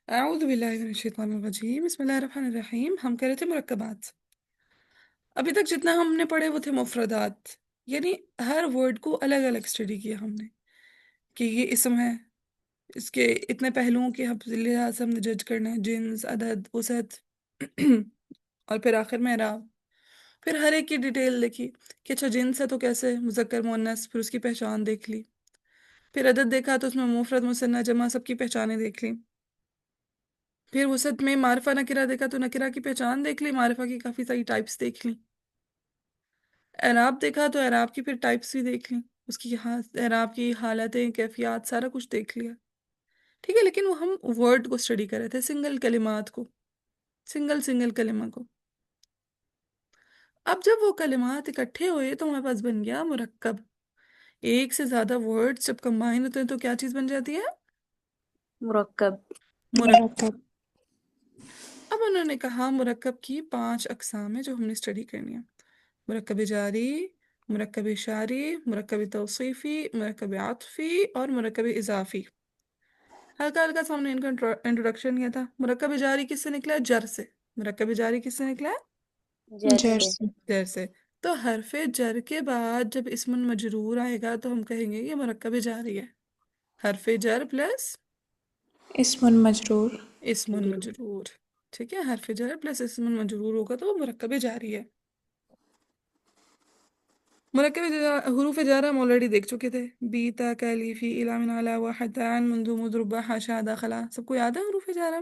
اعوذ باللہ من الشیطان الرجیم، بسم اللہ الرحمن الرحیم۔ ہم کہہ رہے تھے مرکبات۔ ابھی تک جتنا ہم نے پڑھے وہ تھے مفردات، یعنی ہر ورڈ کو الگ الگ اسٹڈی کیا ہم نے کہ یہ اسم ہے، اس کے اتنے پہلوؤں کے لحاظ سے ہم نے جج کرنا ہے، جنس، عدد، وسعت اور پھر آخر میں اعراب۔ پھر ہر ایک کی ڈیٹیل دیکھی کہ اچھا جنس ہے تو کیسے، مذکر مؤنث، پھر اس کی پہچان دیکھ لی۔ پھر عدد دیکھا تو اس میں مفرد، مثنیٰ، جمع، سب کی پہچانیں دیکھ لی۔ پھر وسعت میں معرفہ نکرہ دیکھا تو نکرہ کی پہچان دیکھ لی، معرفہ کی کافی ساری ٹائپس دیکھ لی۔ اعراب دیکھا تو اعراب کی پھر ٹائپس بھی دیکھ لیں، اس کی اعراب کی حالتیں، کیفیات، سارا کچھ دیکھ لیا۔ ٹھیک ہے، لیکن وہ ہم ورڈ کو اسٹڈی کر رہے تھے، سنگل کلمات کو، سنگل کلمہ کو۔ اب جب وہ کلمات اکٹھے ہوئے تو ہمارے پاس بن گیا مرکب۔ ایک سے زیادہ ورڈز جب کمبائن ہوتے ہیں تو کیا چیز بن جاتی ہے؟ مرکب۔ مرکب۔ اب انہوں نے کہا مرکب کی 5 اقسام ہیں جو ہم نے اسٹڈی کرنی ہے: مرکب جاری، مرکب اشاری، مرکب توصیفی، مرکب عطفی اور مرکب اضافی۔ ہلکا ہلکا سا ہم نے ان کا انٹروڈکشن کیا تھا۔ مرکب جاری کس سے نکلا ہے؟ جر سے۔ مرکب جاری کس سے نکلا ہے؟ جر سے۔ جر سے۔ تو حرف جر کے بعد جب اسم مجرور آئے گا تو ہم کہیں گے یہ مرکب جاری ہے۔ حرف جر پلس اسم مجرور۔ اسم مجرور، ٹھیک ہے، حرف جر پلس اسم مجرور ہوگا تو وہ مرکب جاری ہے۔ مرکب حروف جارہ ہم آلریڈی دیکھ چکے تھے، بی، تا، کالیفی، الا، من، علی، واحد، عن، منذ، مذ، رب، حاشا، داخلہ، سب کو یاد ہے حروف جارہ؟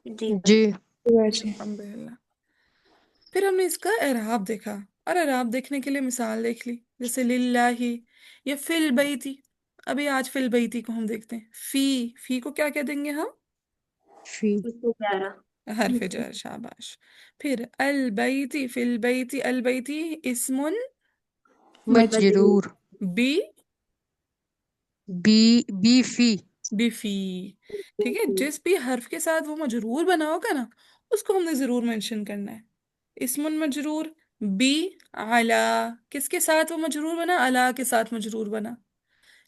جی جی۔ الحمدللہ۔ پھر ہم نے اس کا اعراب دیکھا، اور اعراب دیکھنے کے لیے مثال دیکھ لی، جیسے للہ یا فی البیتی۔ ابھی آج فی البیتی کو ہم دیکھتے ہیں۔ فی کو کیا کہہ دیں گے ہم؟ فی۔ گیارہ۔ حرف جر، شاباش۔ پھر البیتی، فی البیتی، البیتی اسم مجرور۔ بی بی فی۔ بفی، ٹھیک ہے، جس بھی حرف کے ساتھ وہ مجرور بنا ہوگا نا اس کو ہم نے ضرور منشن کرنا ہے۔ اسم مجرور بی علا، کس کے ساتھ وہ مجرور بنا؟ علا کے ساتھ مجرور بنا۔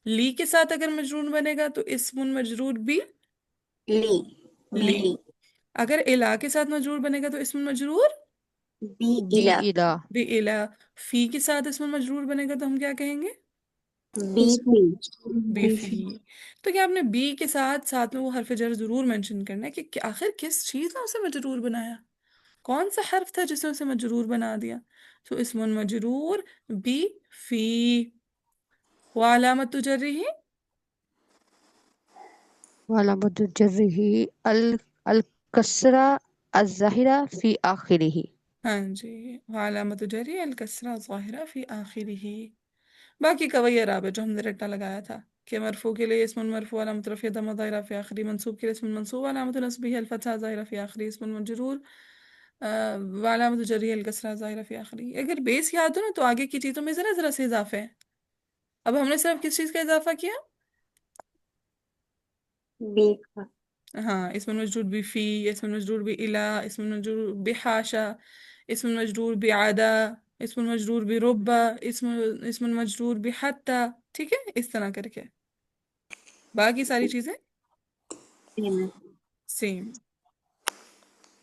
لی کے ساتھ اگر مجرور بنے گا تو اسم مجرور بی لی، لی۔ بی، اگر الا کے ساتھ مجرور بنے گا تو اسم مجرور بی بی الا، ادا۔ بی الا۔ فی کے ساتھ اسم مجرور بنے گا تو ہم کیا کہیں گے؟ بی فی۔ بی فی۔ تو کیا آپ نے بی کے ساتھ ساتھ میں وہ حرف جر ضرور مینشن کرنا ہے کہ آخر کس چیز نے اسے مجرور بنایا، کون سا حرف تھا جس نے اسے مجرور بنا دیا؟ تو اسم مجرور بی فی، وعلامت جرہ، وعلامت جرہ الکسرہ الظاہرہ فی آخرہ۔ ہاں جی، وعلامت جرہ الکسرہ ظاہرہ فی آخرہ۔ باقی کا وہی اعراب ہے جو ہم نے رٹا لگایا تھا کہ مرفوع کے لیے اسم مرفوع علامت رفعہ ضمہ ظاہرہ فی آخری، منصوب کے لیے اسم منصوب علامت نصبہ الفتحہ ظاہرہ فی آخری، اسم مجرور وعلامت جرہ الکسرہ ظاہرہ فی آخری۔ اگر بیس یاد ہو نا تو آگے کی چیزوں میں ذرا ذرا سے اضافے ہیں۔ اب ہم نے صرف کس چیز کا اضافہ کیا؟ بی کا۔ ہاں، اسم مجرور بفی، اسم مجرور بإلا، اسم مجرور بحاشا، اسم مجرور بعدا، اسم مجرور بربا، اسم مجرور بحتی، ٹھیک ہے، اس طرح کر کے باقی ساری چیزیں سیم۔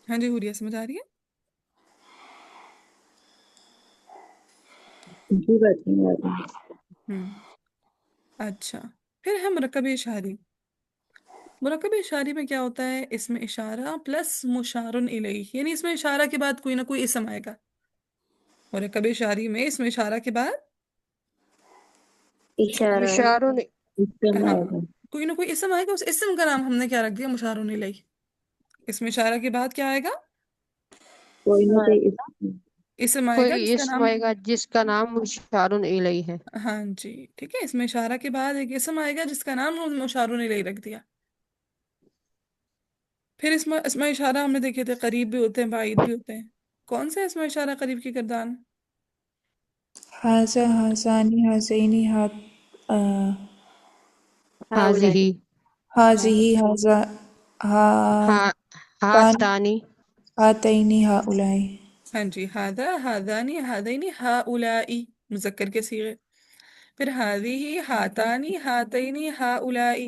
ہاں جی، حوریہ سمجھ آ رہی ہے؟ جی بتائیے۔ ہوں، اچھا۔ پھر ہے مرکب اشاری۔ مرکب اشاری میں کیا ہوتا ہے؟ اسم اشارہ پلس مشار الیہ، یعنی اسم اشارہ کے بعد کوئی نہ کوئی اسم آئے گا۔ مرکب اشاری میں اسم اشارہ کے بعد اشارہ اشاروں نے ہاں استعمال ہے۔ کوئی نہ کوئی اسم آئے گا، اس اسم کا نام ہم نے کیا رکھ دیا؟ مشار الیہ۔ اسم اشارہ کے بعد کیا آئے گا؟ کوئی نہ کوئی اسم۔ اسم آئے گا جس کوئی کا اسم نام، آئے گا جس کا نام مشار الیہ ہے۔ ہاں جی ٹھیک ہے، اسم اشارہ کے بعد ایک اسم آئے گا جس کا نام مشار الیہ رکھ دیا۔ پھر اسم اشارہ ہم نے دیکھے تھے، قریب بھی ہوتے ہیں، بعید بھی ہوتے ہیں۔ کون سے اسم اشارہ قریب کی گردان؟ ھذا، ھذانی، ھذینی، ہاؤلائی۔ ھذہ، ہاں ھذہ، ھذا، ھاتان، ہاتانی۔ ھاتینی، ھاؤلائی۔ ہاں جی، ھذا، ھذانی، ھذینی، ھاؤلائی، مذکر کے صیغے۔ پھر ھذہ، ھاتانی، ھاتینی، ھاؤلائی۔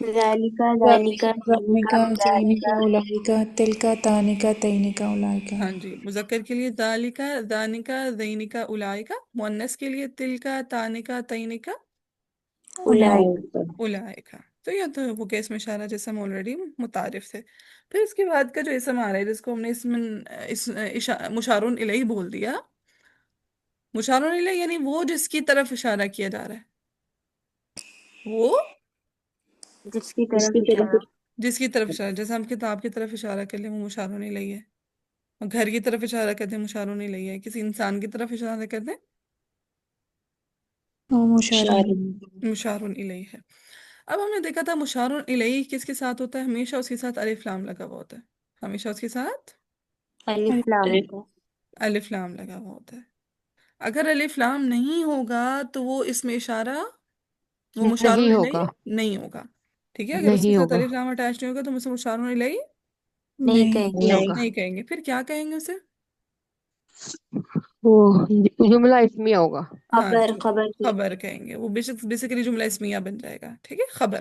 ذالکا ذالکا ذالکا ذالکا ذالکا زینکا اولائکا تلکا تانکا تینکا اولائکا. ہاں جی، مذکر کے لیے دالکا دانکا زینکا اولائکا، مؤنث کے لیے تلکا تانکا تینکا اولئک اولائکا. تو یہ تو وہ کہ اسم اشارہ جیسے ہم آلریڈی متعارف تھے. پھر اس کے بعد کا جو اسم آ رہا ہے جس کو ہم نے مشارون الیہ بول دیا. مشارون الیہ یعنی وہ جس کی طرف اشارہ کیا جا رہا ہے، وہ جس کی طرف اشارہ جس کی طرف اشارہ، جیسے ہم کتاب کی طرف اشارہ کر لیں وہ مشارون الیہ ہے، اور گھر کی طرف اشارہ کرتے ہیں مشارون الیہ ہے، کسی انسان کی طرف اشارہ کرتے ہیں وہ مشارہ مشارون الیہ ہے. اب ہم نے دیکھا تھا مشارون الیہ کس کے ساتھ ہوتا ہے، ہمیشہ اس کے ساتھ الف لام لگا ہوا ہوتا ہے، ہمیشہ اس کے ساتھ الف لام کا الف لام لگا ہوا ہوتا ہے. اگر الف لام نہیں ہوگا تو وہ اس میں اشارہ، وہ مشارون نہیں الیہ ہوگا، نہیں ہوگا. ٹھیک ہے، اگر اس کے نہیں ساتھ ہوگا، الف لام اٹیچ نہیں ہوگا تو ہم اسے مشارون الیہ نہیں کہیں نہیں. گے. ہوگا. نہیں کہیں گے. پھر کیا کہیں گے اسے؟ وہ جملہ اسمیہ ہوگا. ہاں خبر جو خبر کی خبر کہیں گے، وہ بیسیکلی جملہ اسمیہ بن جائے گا. ٹھیک ہے، خبر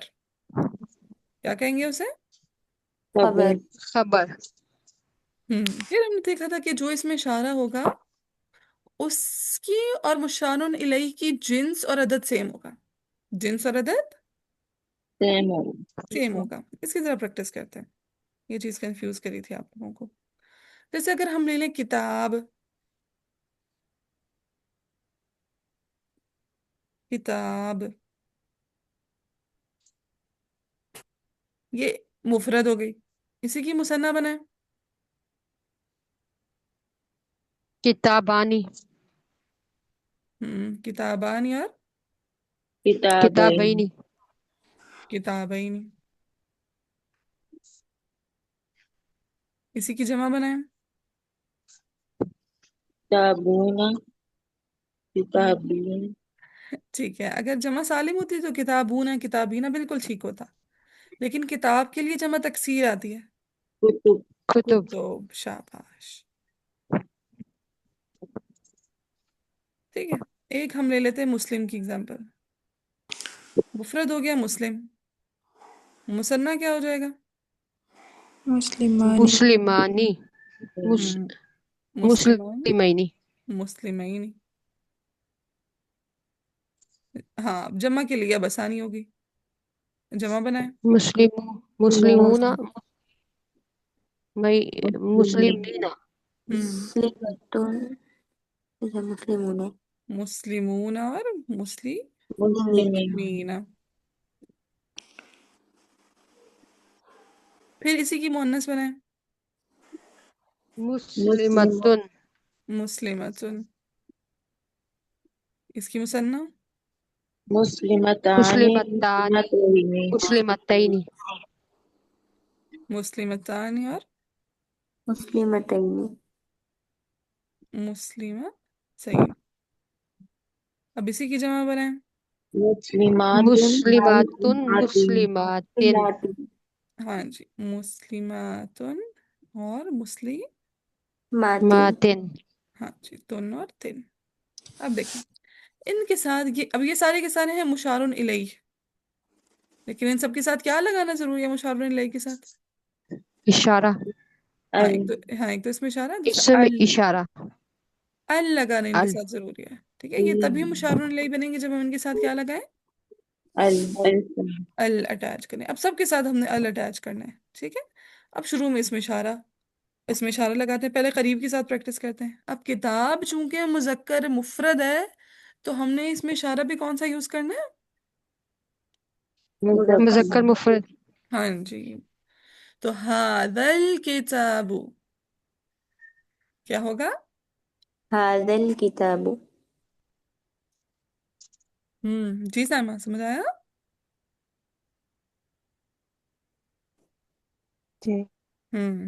کیا کہیں گے اسے؟ خبر خبر. پھر ہم نے دیکھا تھا کہ جو اس میں اشارہ ہوگا اس کی اور مشارون الیہ کی جنس اور عدد سیم ہوگا. جنس اور عدد سیم ہو سیم ہوگا. اس کی ذرا پریکٹس کرتے ہیں، یہ چیز کنفیوز کری تھی آپ لوگوں کو. جیسے اگر ہم لے لیں کتاب، کتاب یہ مفرد ہو گئی، اسی کی مثنیٰ بنائیں. کتابانی. کتابان اور کتابین کتابینی. کتابین، اسی کی جمع بنائیں. کتابون کتابین ٹھیک ہے، اگر جمع سالم ہوتی تو کتابون کتابینہ بالکل ٹھیک ہوتا، لیکن کتاب کے لیے جمع تکسیر آتی ہے. کتب کتب. کتب، شاباش. ٹھیک ہے، ایک ہم لے لیتے ہیں مسلم کی اگزامپل. مفرد ہو گیا مسلم، مثنیٰ کیا ہو جائے گا؟ مسلمانی. مسلمانی ہم، مسلمان، مسلمینی. مسلمین. ہاں جمع کے لیے اب آسانی ہوگی، جمع بنائیں. مسلمون. مسلمین مسلمین. ہم، مسلمتون یا مسلمون مسلمون اور مسلمین مسلمین. پھر اسی کی مؤنث بنائیں. مسلم مسلمتن. مسلمتن. اس کی مثنیٰ مسلمتان مسلمتانی. مسلمتین مسلمتینی. مسلمتان اور مسلمتین مسلمہ. صحیح. اب اسی کی جمع بنائیں. مسلمات مسلماتن. مسلماتین مسلماتن. ہاں جی، مسلماتن اور ماتن ماتن. ہاں جی، تن اور تن. اب دیکھیں ان کے ساتھ اب یہ سارے کے سارے ہیں مشارون الیہ، لیکن ان سب کے ساتھ کیا لگانا ضروری ہے مشارون الیہ کے ساتھ؟ اشارہ. ہاں ال ایک تو اس میں اشارہ ہے، دوسرا اسم اشارہ. ال لگانا ان کے ال. ساتھ ضروری ہے. ٹھیک ہے، یہ تبھی مشارون الیہ بنیں گے جب ہم ان کے ساتھ کیا لگائیں؟ ال ال اٹیچ کریں. اب سب کے ساتھ ہم نے ال اٹیچ کرنا ہے. ٹھیک ہے، اب شروع میں اس میں اشارہ لگاتے ہیں. پہلے قریب کے ساتھ پریکٹس کرتے ہیں. اب کتاب چونکہ مذکر مفرد ہے تو ہم نے اس میں اشارہ بھی کون سا یوز کرنا ہے؟ مذکر مفرد. ہاں جی، تو هذا الکتاب کیا ہوگا؟ هذا الکتاب جی سائمہ سمجھ آیا؟ جی.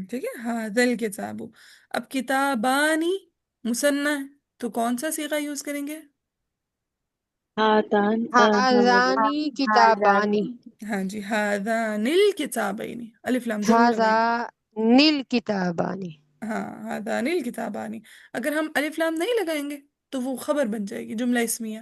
ٹھیک ہے، هذا الکتاب. اب کتابانی مثنیٰ ہے تو کون سا صیغہ یوز کریں گے؟ ہاتان ہذانی کتابانی. ہاں جی، هذان الکتابین، الف لام ضرور لگائیں گے. هذان الکتابانی. ہاں، هذان الکتابانی. اگر ہم الف لام نہیں لگائیں گے تو وہ خبر بن جائے گی، جملہ اسمیہ.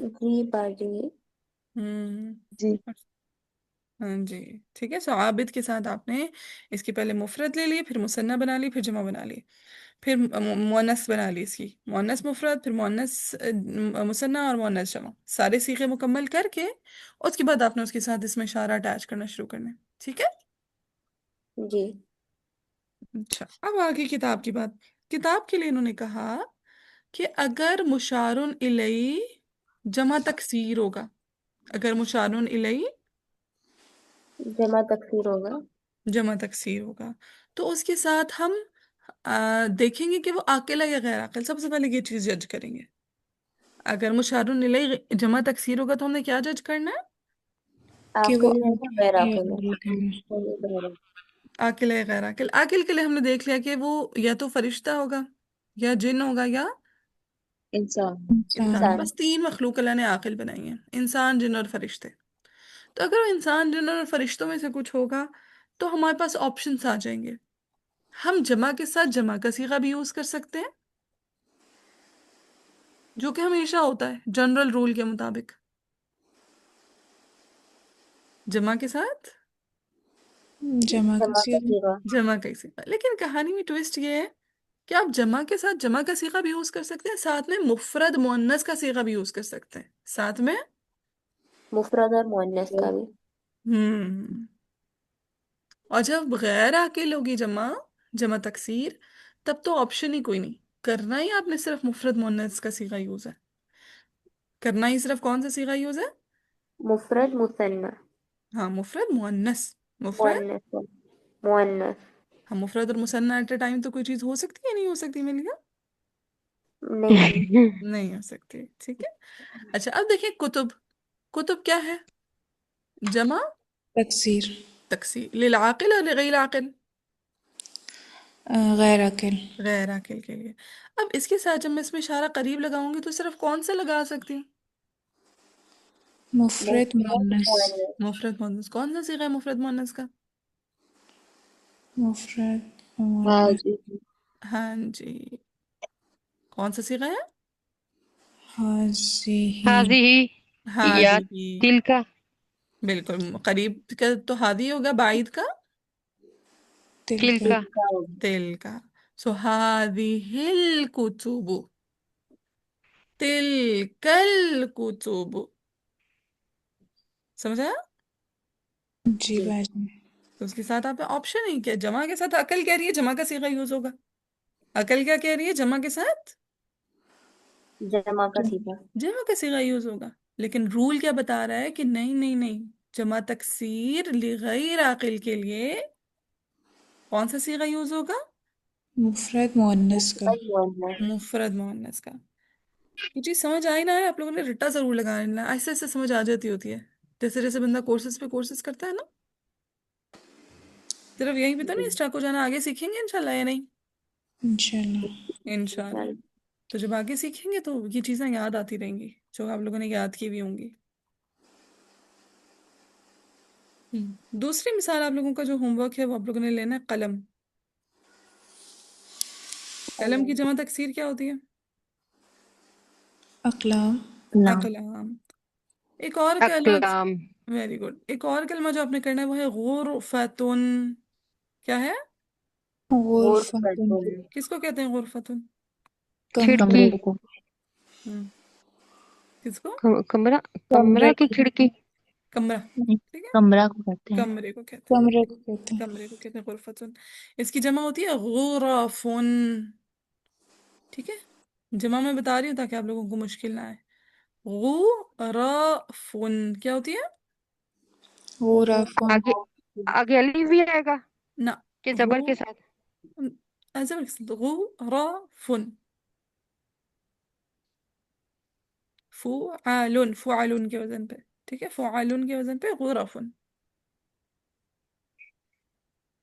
جی باجی ہوں جی ہاں جی ٹھیک ہے. سو عابد کے ساتھ آپ نے اس کی پہلے مفرد لے لی، پھر مثنیٰ بنا لی، پھر جمع بنا لی، پھر مؤنث بنا لی، اس کی مؤنث مفرد، پھر مؤنث مثنیٰ اور مؤنث جمع، سارے صیغے مکمل کر کے اس کے بعد آپ نے اس کے ساتھ اس میں اشارہ اٹیچ کرنا شروع کرنا ہے. ٹھیک ہے. جی اچھا اب آگے کتاب کی بات. کتاب کے لیے انہوں نے کہا کہ اگر مشارن الیہ جمع تکسیر ہوگا، اگر مشارن الیہ جمع تکسیر ہوگا. جمع تکسیر ہوگا تو اس کے ساتھ ہم دیکھیں گے کہ وہ عاقل ہے یا غیر عاقل. سب سے پہلے یہ چیز جج کریں گے. اگر مشارن الیہ جمع تکسیر ہوگا تو ہم نے کیا جج کرنا ہے؟ کہ وہ عاقل ہے یا غیر عاقل عاقل ہے ہے. غیر عاقل ہے یا غیر عاقل. عاقل کے لیے ہم نے دیکھ لیا کہ وہ یا تو فرشتہ ہوگا یا جن ہوگا یا انسان. انسان. انسان. بس تین مخلوق اللہ نے عاقل بنائی ہیں، انسان جن اور فرشتے. تو اگر وہ انسان جن اور فرشتوں میں سے کچھ ہوگا تو ہمارے پاس آپشنس آ جائیں گے. ہم جمع کے ساتھ جمع کا صیغہ بھی یوز کر سکتے ہیں جو کہ ہمیشہ ہوتا ہے جنرل رول کے مطابق. جمع کے ساتھ جمع کا جمع کا صیغہ. صیغہ. جمع کا ہی صیغہ. لیکن کہانی میں ٹویسٹ یہ ہے کہ آپ جمع کے ساتھ جمع کا صیغہ بھی یوز کر سکتے ہیں، ساتھ میں مفرد مؤنث کا صیغہ بھی یوز کر سکتے ہیں ساتھ میں. مفرد اور مؤنث کا بھی. ہم اور جب غیر عاقل ہوگی جمع، جمع تکسیر، تب تو آپشن ہی کوئی نہیں، کرنا ہی آپ نے صرف مفرد مؤنث کا صیغہ یوز ہے. کرنا ہی صرف کون سا صیغہ یوز ہے؟ مفرد مثنی. ہاں مفرد مؤنث. مفرد مؤنث مؤنث. ہم مفرد اور مثنیٰ ایٹ اے ٹائم تو کوئی چیز ہو سکتی ہے نہیں ہو سکتی میرے لیے؟ نہیں. نہیں ہو سکتی. ٹھیک ہے. اچھا اب دیکھیں کتب. کتب کیا ہے؟ جمع تکسیر. تکسیر. للعاقل اور لغیر عاقل؟ غیر عاقل. غیر عاقل کے لیے. اب اس کے ساتھ جب میں اس میں اشارہ قریب لگاؤں گی تو صرف کون سے لگا سکتی ہوں؟ مفرد مفرد مؤنث. مؤنث. مفرد مؤنث. کون سا صیغہ ہے مفرد مؤنث کا؟ مفرد ہاں مؤنث. جی. ہاں جی. کون سا صیغہ ہے؟ حاضی. هذه یا ہادی. تل کا. بالکل. قریب کا تو ہادی ہوگا، بعید کا تل تلک. کا. تل کا. سو هذه الكتب تلك الكتب. سمجھا؟ جی جی. باجی. تو اس کے ساتھ آپ آپشن ہی کیا، جمع کے ساتھ عقل کہہ رہی ہے جمع کا صیغہ یوز ہوگا، عقل کیا کہہ رہی ہے جمع کے ساتھ جمع کا صیغہ. جمع کا صیغہ یوز ہوگا. لیکن رول کیا بتا رہا ہے کہ نہیں نہیں نہیں، جمع تکسیر لغیر عاقل کے لیے کون سا صیغہ یوز ہوگا؟ مفرد مؤنث کا. مفرد مؤنث. مفرد مؤنث کا. یہ چیز سمجھ آئی نہ آئے آپ لوگوں نے رٹا ضرور لگانا، ایسے ایسے سمجھ آ جاتی ہوتی ہے جیسے جیسے بندہ کورسز پہ کورسز کرتا ہے نا. صرف یہیں پہ تو نہیں اسٹاک ہو جانا، آگے سیکھیں گے انشاءاللہ یا نہیں؟ انشاءاللہ. انشاءاللہ. تو جب آگے سیکھیں گے تو یہ چیزیں یاد آتی رہیں گی جو آپ لوگوں نے یاد کی بھی ہوں گی. دوسری مثال آپ لوگوں کا جو ہوم ورک ہے وہ آپ لوگوں نے لینا ہے قلم. قلم کی جمع تکسیر کیا ہوتی ہے؟ اقلام. اقلام. ایک اور کلمہ، اقلام. ویری گڈ، ایک اور کلمہ جو آپ نے کرنا ہے وہ ہے غرفتن. کیا ہے؟ غرفۃ. غرفتن. کس کو کہتے ہیں غرفتن؟ کھڑکی. کمرہ. ہم، کس کو؟ کمرہ. کمرے کمرہ کی کو. کھڑکی. کمرہ. ٹھیک ہے. کمرہ کو کہتے ہیں. کمرے کو کہتے ہیں. کمرے کو کہتے ہیں. کمرے کو کہتے ہیں غرفتن. اس کی جمع ہوتی ہے غرفن. ٹھیک ہے. جمع میں بتا رہی ہوں تاکہ آپ لوگوں کو مشکل نہ آئے. غرفن کیا ہوتی ہے؟ غرف. آگے آگے الف بھی آئے گا نہ. کہ زبر کے ساتھ. ایسے غرفن. فعال فعال کے وزن پہ. ٹھیک ہے. فعال کے وزن پہ غرفن.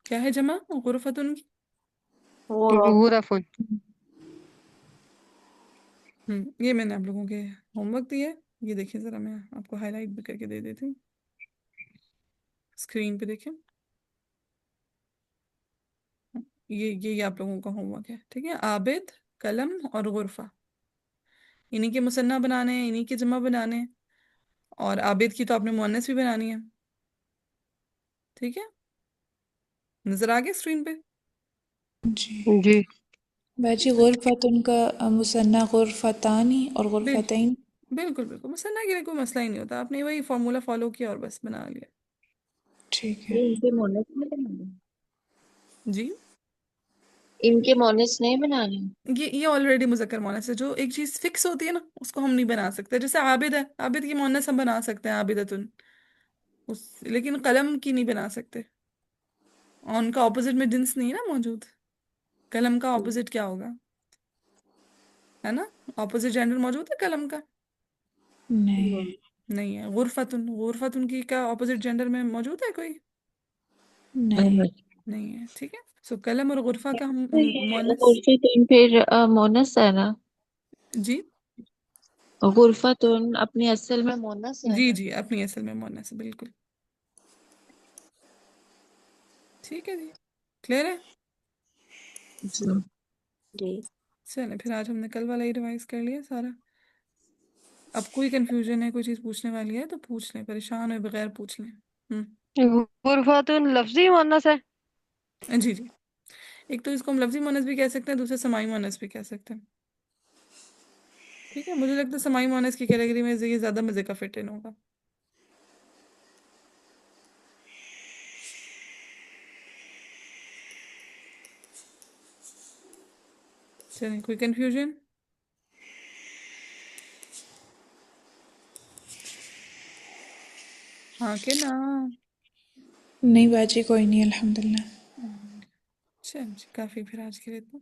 کیا ہے جمع غرفتن کی؟ غرف. غرف. یہ میں نے آپ لوگوں کے ہوم ورک دیا ہے. یہ دیکھیں ذرا، میں آپ کو ہائی لائٹ بھی کر کے دے دیتی ہوں. اسکرین پہ دیکھیں. یہ آپ لوگوں کا ہوم ورک ہے. ٹھیک ہے. عابد، قلم اور غرفہ، انہی کے مثنیٰ بنانے ہیں، انہی کے جمع بنانے ہیں، اور عابد کی تو آپ نے مؤنث بھی بنانی ہے. ٹھیک ہے، نظر آ گیا اسکرین پہ؟ جی جی باجی غرفتن کا مثنیٰ غرفتانی اور بال غرفتین. بالکل بالکل، مثنیٰ کے لیے کوئی مسئلہ ہی نہیں ہوتا، آپ نے وہی فارمولا فالو کیا اور بس بنا لیا. ٹھیک ہے. یہ ان کے مونس نہیں بنانے، جی، ان کے مونس نہیں بنانے. یہ آلریڈی مذکر مؤنث ہے. جو ایک چیز فکس ہوتی ہے نا اس کو ہم نہیں بنا سکتے. جیسے عابد ہے، عابد کی مؤنث ہم بنا سکتے ہیں عابدتن، لیکن قلم کی نہیں بنا سکتے. اور ان کا اپوزٹ میں جنس نہیں ہے نا موجود. قلم کا اپوزٹ کیا ہوگا؟ ہے نا، اپوزٹ جینڈر موجود ہے قلم کا؟ نہیں نہیں ہے. غرفتن، غرفتن کی کا اپوزٹ جینڈر میں موجود ہے کوئی؟ نہیں نہیں ہے. ٹھیک ہے، سو قلم اور غرفہ کا ہم تو یہ مؤنث. غرفتن پھر مونس ہے نا؟ جی غرفتن اپنی اصل میں مونس ہے جی نا؟ جی، اپنی اصل میں مؤنث ہے، بالکل. ٹھیک ہے جی، کلیئر ہے. جی جی. چلیں پھر آج ہم نے کل والا ہی ریوائز کر لیا سارا. اب کوئی کنفیوژن ہے، کوئی چیز پوچھنے والی ہے تو پوچھ لیں، پریشان ہوئے بغیر پوچھ لیں. غرفتن لفظی مؤنث ہے. جی جی، ایک تو اس کو ہم لفظی مؤنث بھی کہہ سکتے ہیں، دوسرے سماعی مؤنث بھی کہہ سکتے ہیں. ٹھیک ہے، مجھے لگتا ہے سماعی مؤنث کی کیٹیگری میں یہ زیادہ مزے کا فٹ ان ہوگا. چلیں، کوئی کنفیوژن؟ ہاں کہ نا؟ نہیں باجی کوئی نہیں الحمدللہ. چل جی، کافی پھر آج کے لیے تو.